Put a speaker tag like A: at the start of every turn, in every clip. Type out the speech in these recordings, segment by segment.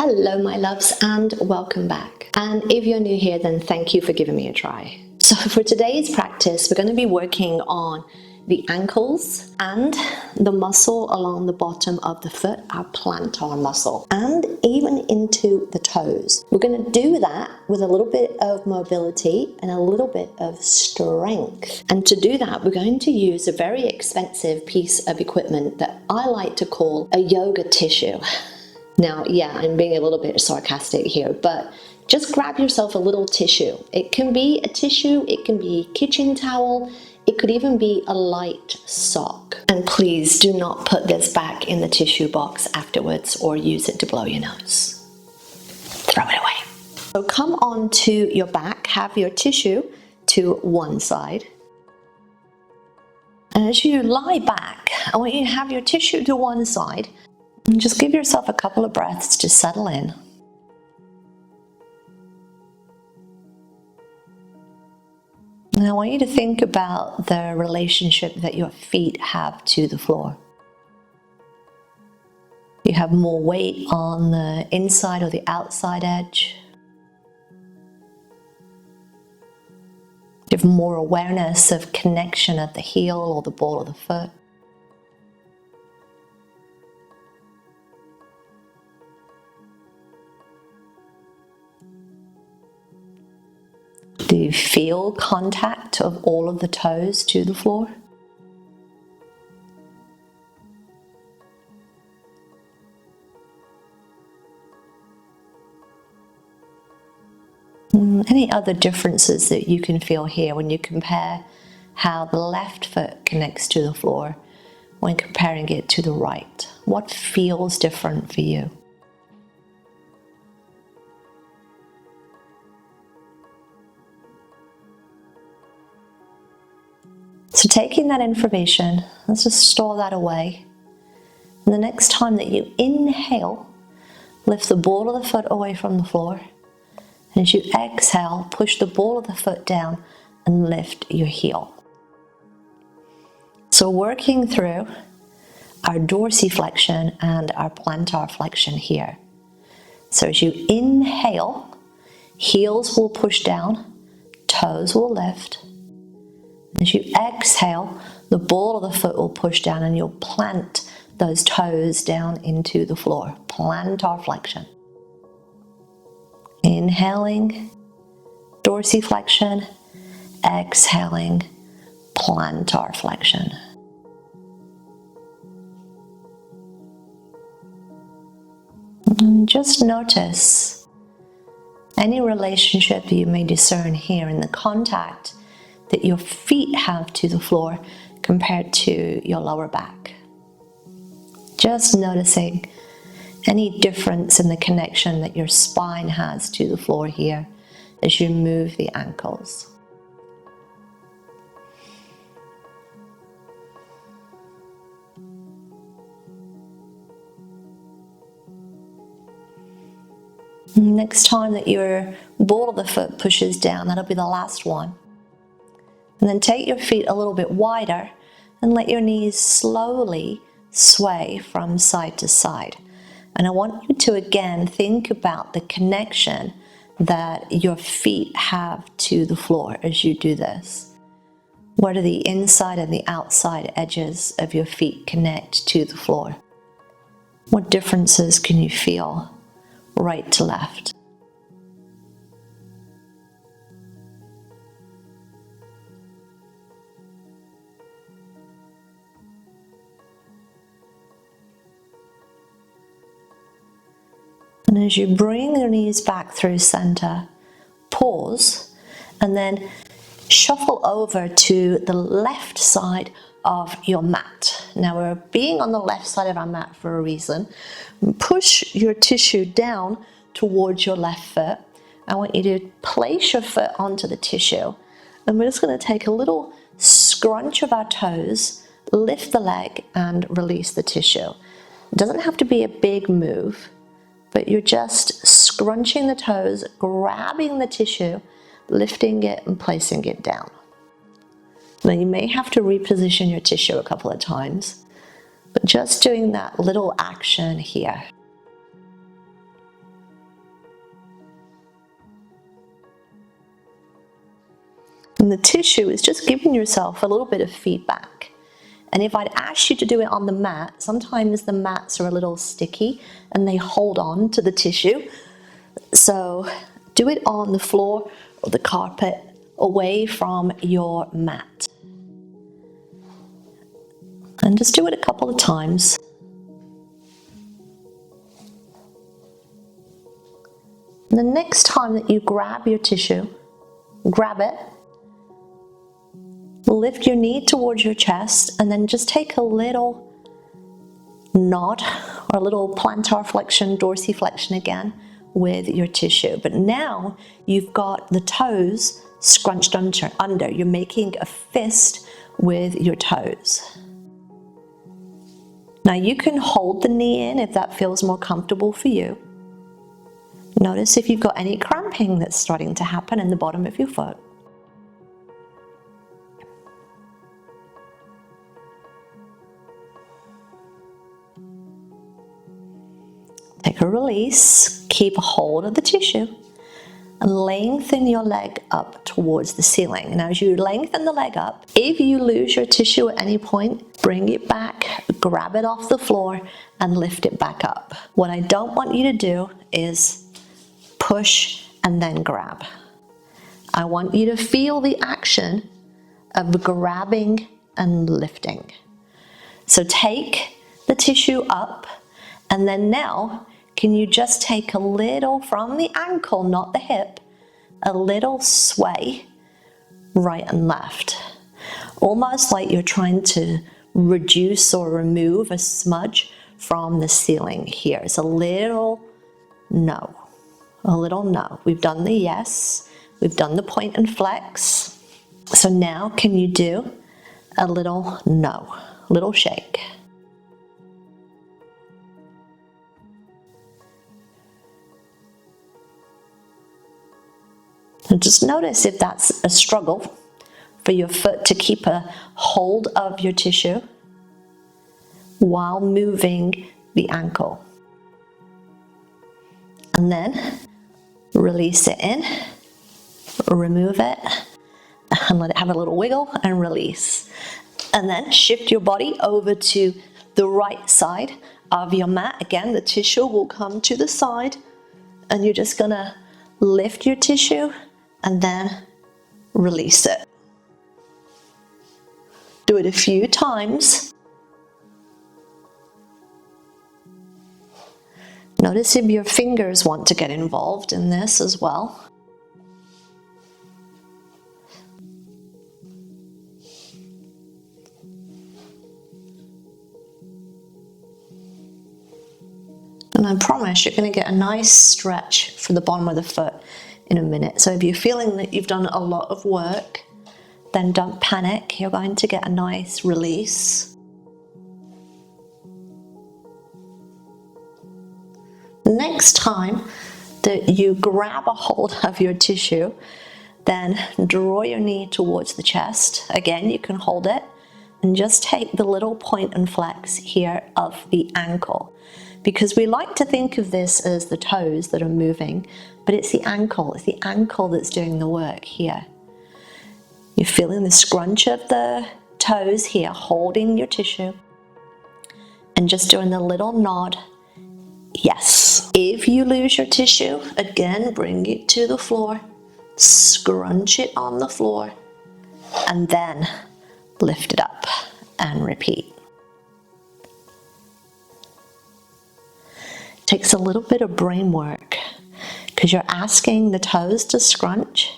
A: Hello my loves and welcome back. And if you're new here, then thank you for giving me a try. So for today's practice, we're going to be working on the ankles and the muscle along the bottom of the foot, our plantar muscle, and even into the toes. We're going to do that with a little bit of mobility and a little bit of strength. And to do that, we're going to use a very expensive piece of equipment that I like to call a yoga tissue. Now, yeah, I'm being a little bit sarcastic here, but just grab yourself a little tissue. It can be a tissue, it can be a kitchen towel, it could even be a light sock. And please do not put this back in the tissue box afterwards or use it to blow your nose. Throw it away. So come on to your back, have your tissue to one side. And as you lie back, I want you to have your tissue to one side. And just give yourself a couple of breaths to settle in. And I want you to think about the relationship that your feet have to the floor. You have more weight on the inside or the outside edge. You have more awareness of connection at the heel or the ball of the foot. Do you feel contact of all of the toes to the floor? Any other differences that you can feel here when you compare how the left foot connects to the floor when comparing it to the right? What feels different for you? So taking that information, let's just store that away. And the next time that you inhale, lift the ball of the foot away from the floor. And as you exhale, push the ball of the foot down and lift your heel. So working through our dorsiflexion and our plantar flexion here. So as you inhale, heels will push down, toes will lift. As you exhale, the ball of the foot will push down and you'll plant those toes down into the floor. Plantar flexion. Inhaling, dorsiflexion. Exhaling, plantar flexion. And just notice any relationship that you may discern here in the contact that your feet have to the floor compared to your lower back. Just noticing any difference in the connection that your spine has to the floor here as you move the ankles. Next time that your ball of the foot pushes down, that'll be the last one. And then take your feet a little bit wider and let your knees slowly sway from side to side. And I want you to again think about the connection that your feet have to the floor as you do this. Where do the inside and the outside edges of your feet connect to the floor? What differences can you feel right to left? And as you bring your knees back through center, pause, and then shuffle over to the left side of your mat. Now we're being on the left side of our mat for a reason. Push your tissue down towards your left foot. I want you to place your foot onto the tissue. And we're just going to take a little scrunch of our toes, lift the leg and release the tissue. It doesn't have to be a big move, but you're just scrunching the toes, grabbing the tissue, lifting it and placing it down. Now you may have to reposition your tissue a couple of times, but just doing that little action here. And the tissue is just giving yourself a little bit of feedback. And if I'd asked you to do it on the mat, sometimes the mats are a little sticky and they hold on to the tissue. So do it on the floor or the carpet, away from your mat. And just do it a couple of times. And the next time that you grab your tissue, grab it, lift your knee towards your chest, and then just take a little nod or a little plantar flexion, dorsiflexion again with your tissue. But now you've got the toes scrunched under. You're making a fist with your toes. Now you can hold the knee in if that feels more comfortable for you. Notice if you've got any cramping that's starting to happen in the bottom of your foot. Take a release, keep a hold of the tissue, and lengthen your leg up towards the ceiling. Now as you lengthen the leg up, if you lose your tissue at any point, bring it back, grab it off the floor, and lift it back up. What I don't want you to do is push and then grab. I want you to feel the action of grabbing and lifting. So take the tissue up, and then now, can you just take a little from the ankle, not the hip, a little sway right and left. Almost like you're trying to reduce or remove a smudge from the ceiling here. It's a little no. A little no. We've done the yes. We've done the point and flex. So now can you do a little no, little shake. And just notice if that's a struggle for your foot to keep a hold of your tissue while moving the ankle. And then release it in, remove it, and let it have a little wiggle and release. And then shift your body over to the right side of your mat. Again, the tissue will come to the side, and you're just gonna lift your tissue and then release it. Do it a few times. Notice if your fingers want to get involved in this as well. And I promise you're going to get a nice stretch for the bottom of the foot in a minute. So if you're feeling that you've done a lot of work, then don't panic. You're going to get a nice release. Next time that you grab a hold of your tissue, then draw your knee towards the chest. Again, you can hold it and just take the little point and flex here of the ankle. Because we like to think of this as the toes that are moving, but it's the ankle that's doing the work here. You're feeling the scrunch of the toes here, holding your tissue, and just doing the little nod. Yes. If you lose your tissue, again, bring it to the floor, scrunch it on the floor, and then lift it up and repeat. Takes a little bit of brain work because you're asking the toes to scrunch,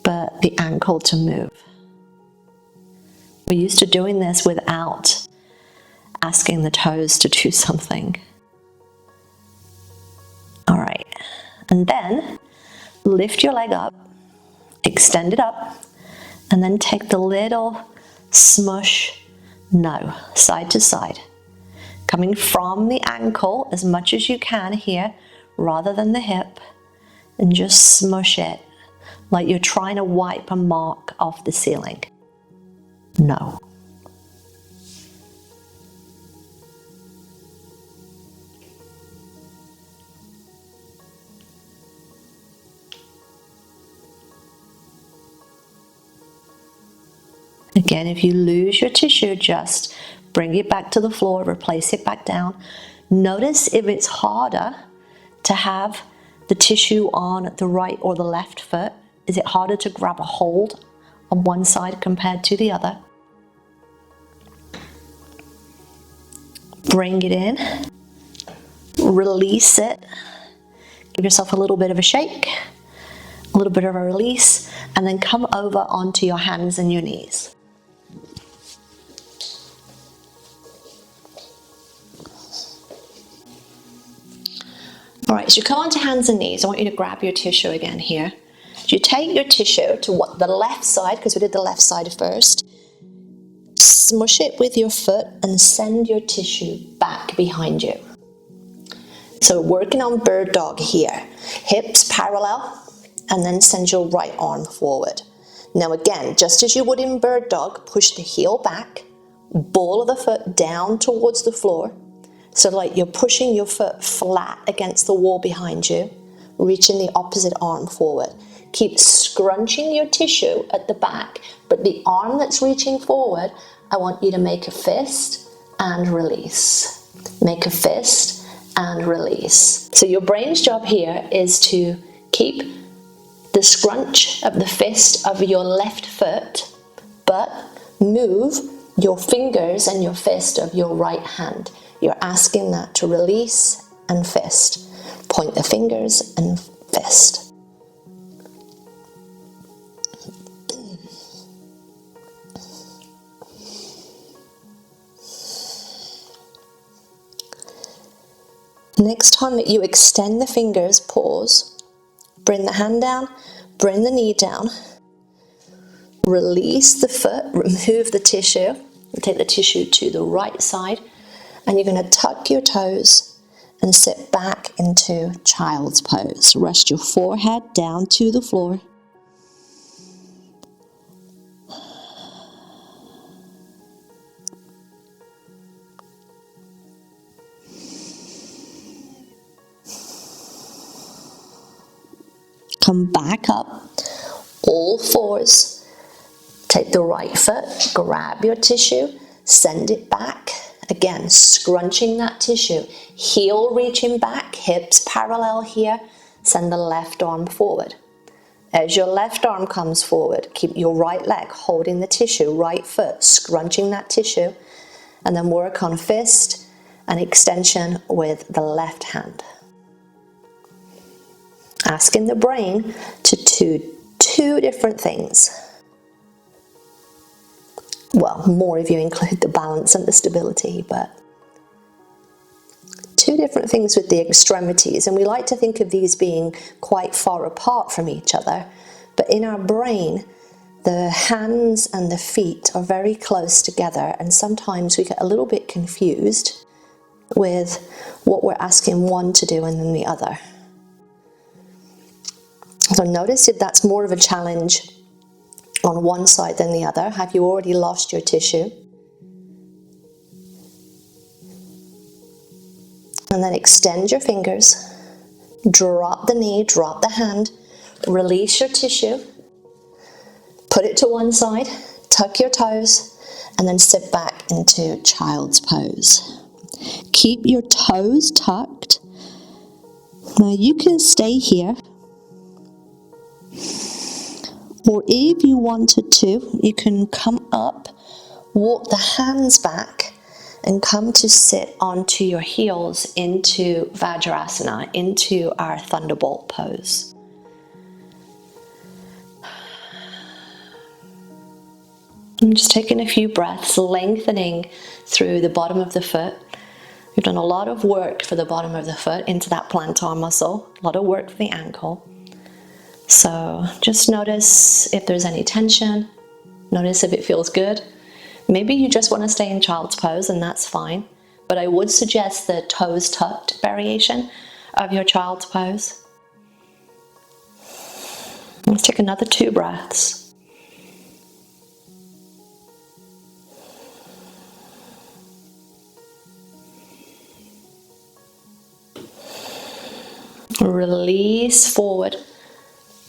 A: but the ankle to move. We're used to doing this without asking the toes to do something. All right, and then lift your leg up, extend it up, and then take the little smush no, side to side. Coming from the ankle as much as you can here, rather than the hip, and just smush it like you're trying to wipe a mark off the ceiling. No. Again, if you lose your tissue, just bring it back to the floor, replace it back down. Notice if it's harder to have the tissue on the right or the left foot. Is it harder to grab a hold on one side compared to the other? Bring it in, release it, give yourself a little bit of a shake, a little bit of a release, and then come over onto your hands and your knees. All right, so you come onto hands and knees. I want you to grab your tissue again here. So you take your tissue to the left side, because we did the left side first. Smush it with your foot and send your tissue back behind you. So working on bird dog here. Hips parallel, and then send your right arm forward. Now again, just as you would in bird dog, push the heel back, ball of the foot down towards the floor. So like you're pushing your foot flat against the wall behind you, reaching the opposite arm forward. Keep scrunching your tissue at the back, but the arm that's reaching forward, I want you to make a fist and release. Make a fist and release. So your brain's job here is to keep the scrunch of the fist of your left foot, but move your fingers and your fist of your right hand. You're asking that to release and fist. Point the fingers and fist. Next time that you extend the fingers, pause. Bring the hand down, bring the knee down. Release the foot, remove the tissue. Take the tissue to the right side. And you're going to tuck your toes and sit back into child's pose. Rest your forehead down to the floor. Come back up, all fours. Take the right foot, grab your tissue, send it back. Again, scrunching that tissue, heel reaching back, hips parallel here, send the left arm forward. As your left arm comes forward, keep your right leg holding the tissue, right foot scrunching that tissue, and then work on fist and extension with the left hand. Asking the brain to do two different things. Well, more if you include the balance and the stability, but two different things with the extremities. And we like to think of these being quite far apart from each other, but in our brain, the hands and the feet are very close together, and sometimes we get a little bit confused with what we're asking one to do and then the other. So notice if that's more of a challenge on one side than the other. Have you already lost your tissue? And then extend your fingers, drop the knee, drop the hand, release your tissue, put it to one side, tuck your toes, and then sit back into child's pose. Keep your toes tucked. Now you can stay here, or if you wanted to, you can come up, walk the hands back, and come to sit onto your heels into Vajrasana, into our thunderbolt pose. I'm just taking a few breaths, lengthening through the bottom of the foot. We've done a lot of work for the bottom of the foot into that plantar muscle, a lot of work for the ankle. So just notice if there's any tension, notice if it feels good. Maybe you just want to stay in child's pose, and that's fine, but I would suggest the toes tucked variation of your child's pose. Let's take another 2 breaths. Release forward,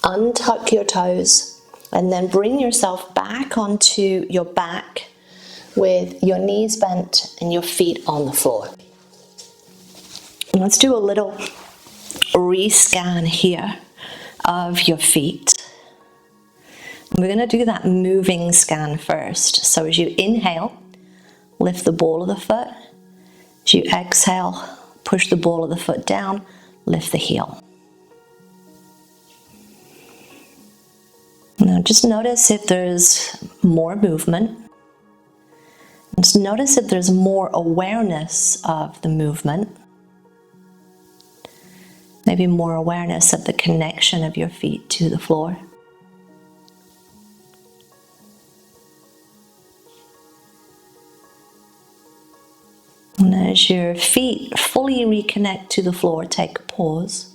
A: untuck your toes, And then bring yourself back onto your back with your knees bent and your feet on the floor. And let's do a little rescan here of your feet. We're going to do that moving scan first. So as you inhale, lift the ball of the foot. As you exhale, push the ball of the foot down, lift the heel. Now just notice if there's more movement. Just notice if there's more awareness of the movement. Maybe more awareness of the connection of your feet to the floor. And as your feet fully reconnect to the floor, take a pause.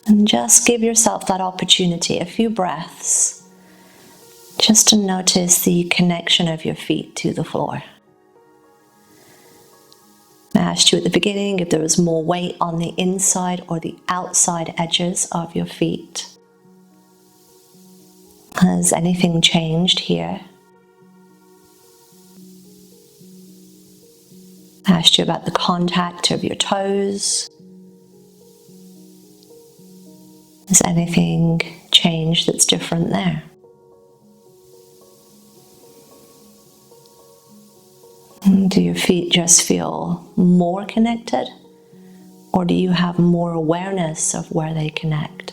A: And just give yourself that opportunity, a few breaths, just to notice the connection of your feet to the floor. I asked you at the beginning if there was more weight on the inside or the outside edges of your feet. Has anything changed here? I asked you about the contact of your toes. Has anything changed that's different there? Do your feet just feel more connected? Or do you have more awareness of where they connect?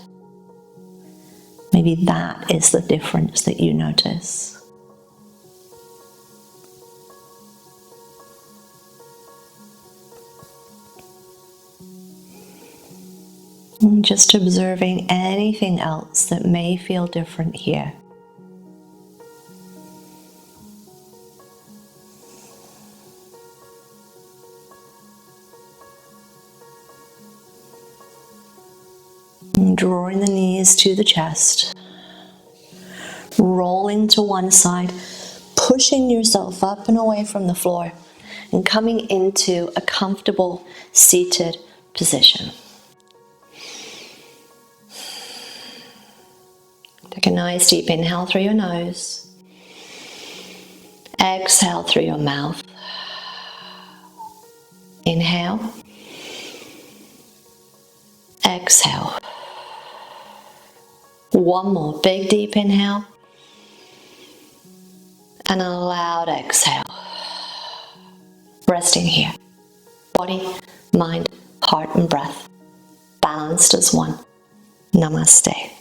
A: Maybe that is the difference that you notice. And just observing anything else that may feel different here. And drawing the knees to the chest, rolling to one side, pushing yourself up and away from the floor, and coming into a comfortable seated position. Take a nice deep inhale through your nose. Exhale through your mouth. Inhale. Exhale. One more big deep inhale. And a loud exhale. Resting here. Body, mind, heart, and breath. Balanced as one. Namaste.